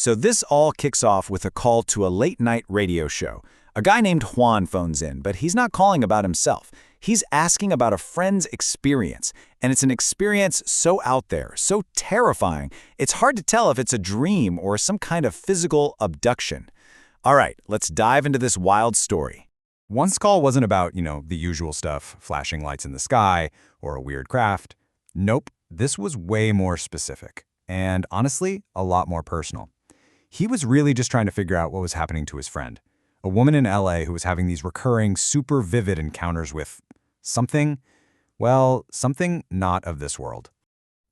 So this all kicks off with a call to a late-night radio show. A guy named Juan phones in, but he's not calling about himself. He's asking about a friend's experience, and it's an experience so out there, so terrifying, it's hard to tell if it's a dream or some kind of physical abduction. All right, let's dive into this wild story. One's call wasn't about, the usual stuff, flashing lights in the sky or a weird craft. Nope, this was way more specific, and honestly, a lot more personal. He was really just trying to figure out what was happening to his friend, a woman in LA who was having these recurring, super vivid encounters with something not of this world.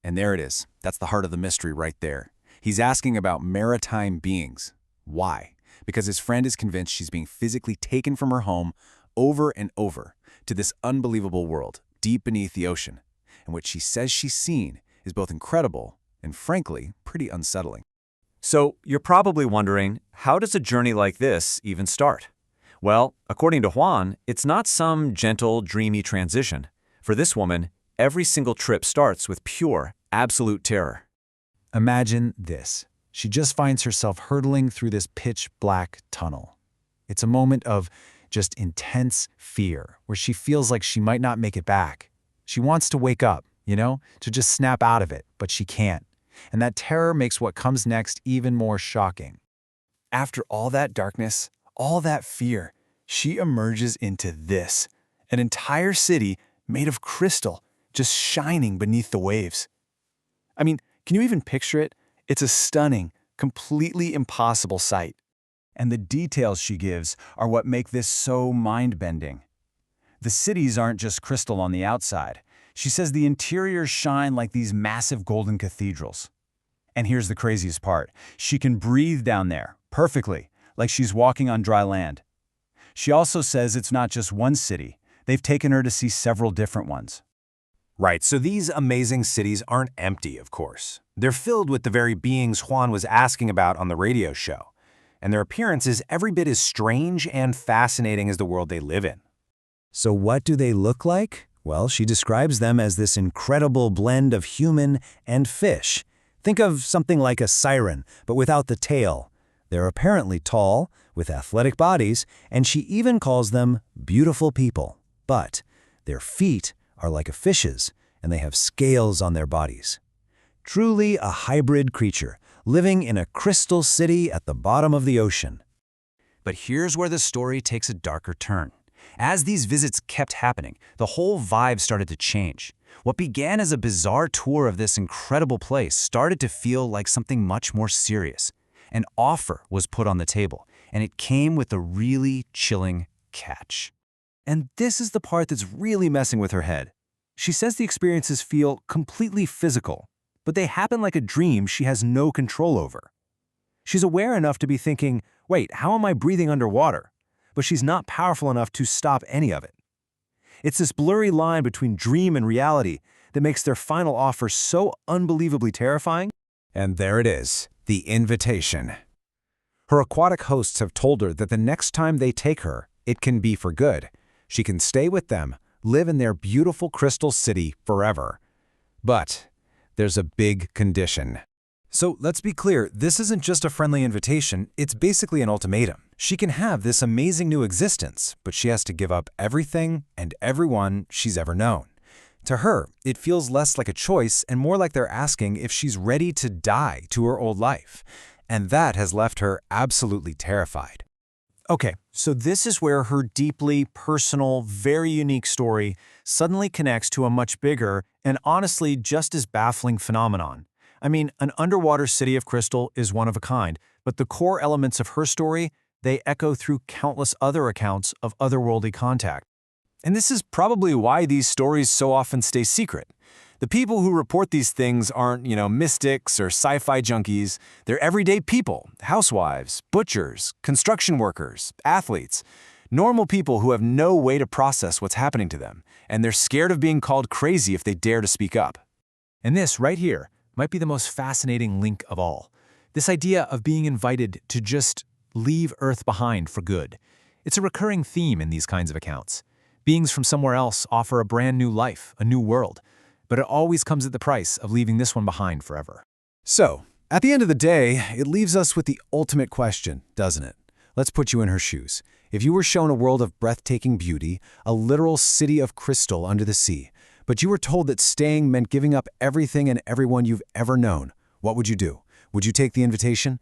And there it is. That's the heart of the mystery right there. He's asking about maritime beings. Why? Because his friend is convinced she's being physically taken from her home over and over to this unbelievable world deep beneath the ocean. And what she says she's seen is both incredible and, frankly, pretty unsettling. So you're probably wondering, how does a journey like this even start? Well, according to Juan, it's not some gentle, dreamy transition. For this woman, every single trip starts with pure, absolute terror. Imagine this. She just finds herself hurtling through this pitch-black tunnel. It's a moment of just intense fear, where she feels like she might not make it back. She wants to wake up, to just snap out of it, but she can't. And that terror makes what comes next even more shocking. After all that darkness, all that fear, she emerges into this, an entire city made of crystal, just shining beneath the waves. I mean, can you even picture it? It's a stunning, completely impossible sight. And the details she gives are what make this so mind-bending. The cities aren't just crystal on the outside. She says the interiors shine like these massive golden cathedrals. And here's the craziest part. She can breathe down there, perfectly, like she's walking on dry land. She also says it's not just one city. They've taken her to see several different ones. Right, so these amazing cities aren't empty, of course. They're filled with the very beings Juan was asking about on the radio show. And their appearance is every bit as strange and fascinating as the world they live in. So what do they look like? Well, she describes them as this incredible blend of human and fish. Think of something like a siren, but without the tail. They're apparently tall, with athletic bodies, and she even calls them beautiful people. But their feet are like a fish's, and they have scales on their bodies. Truly a hybrid creature, living in a crystal city at the bottom of the ocean. But here's where the story takes a darker turn. As these visits kept happening, the whole vibe started to change. What began as a bizarre tour of this incredible place started to feel like something much more serious. An offer was put on the table, and it came with a really chilling catch. And this is the part that's really messing with her head. She says the experiences feel completely physical, but they happen like a dream she has no control over. She's aware enough to be thinking, wait, how am I breathing underwater? But she's not powerful enough to stop any of it. It's this blurry line between dream and reality that makes their final offer so unbelievably terrifying. And there it is, the invitation. Her aquatic hosts have told her that the next time they take her, it can be for good. She can stay with them, live in their beautiful crystal city forever. But there's a big condition. So let's be clear, this isn't just a friendly invitation, it's basically an ultimatum. She can have this amazing new existence, but she has to give up everything and everyone she's ever known. To her, it feels less like a choice and more like they're asking if she's ready to die to her old life. And that has left her absolutely terrified. Okay, so this is where her deeply personal, very unique story suddenly connects to a much bigger and honestly just as baffling phenomenon. I mean, an underwater city of crystal is one of a kind, but the core elements of her story, they echo through countless other accounts of otherworldly contact. And this is probably why these stories so often stay secret. The people who report these things aren't, mystics or sci-fi junkies. They're everyday people, housewives, butchers, construction workers, athletes, normal people who have no way to process what's happening to them, and they're scared of being called crazy if they dare to speak up. And this right here might be the most fascinating link of all. This idea of being invited to just leave Earth behind for good. It's a recurring theme in these kinds of accounts. Beings from somewhere else offer a brand new life, a new world, but it always comes at the price of leaving this one behind forever. So, At the end of the day, it leaves us with the ultimate question, doesn't it? Let's put you in her shoes. If you were shown a world of breathtaking beauty, a literal city of crystal under the sea, but you were told that staying meant giving up everything and everyone you've ever known, what would you do? Would you take the invitation?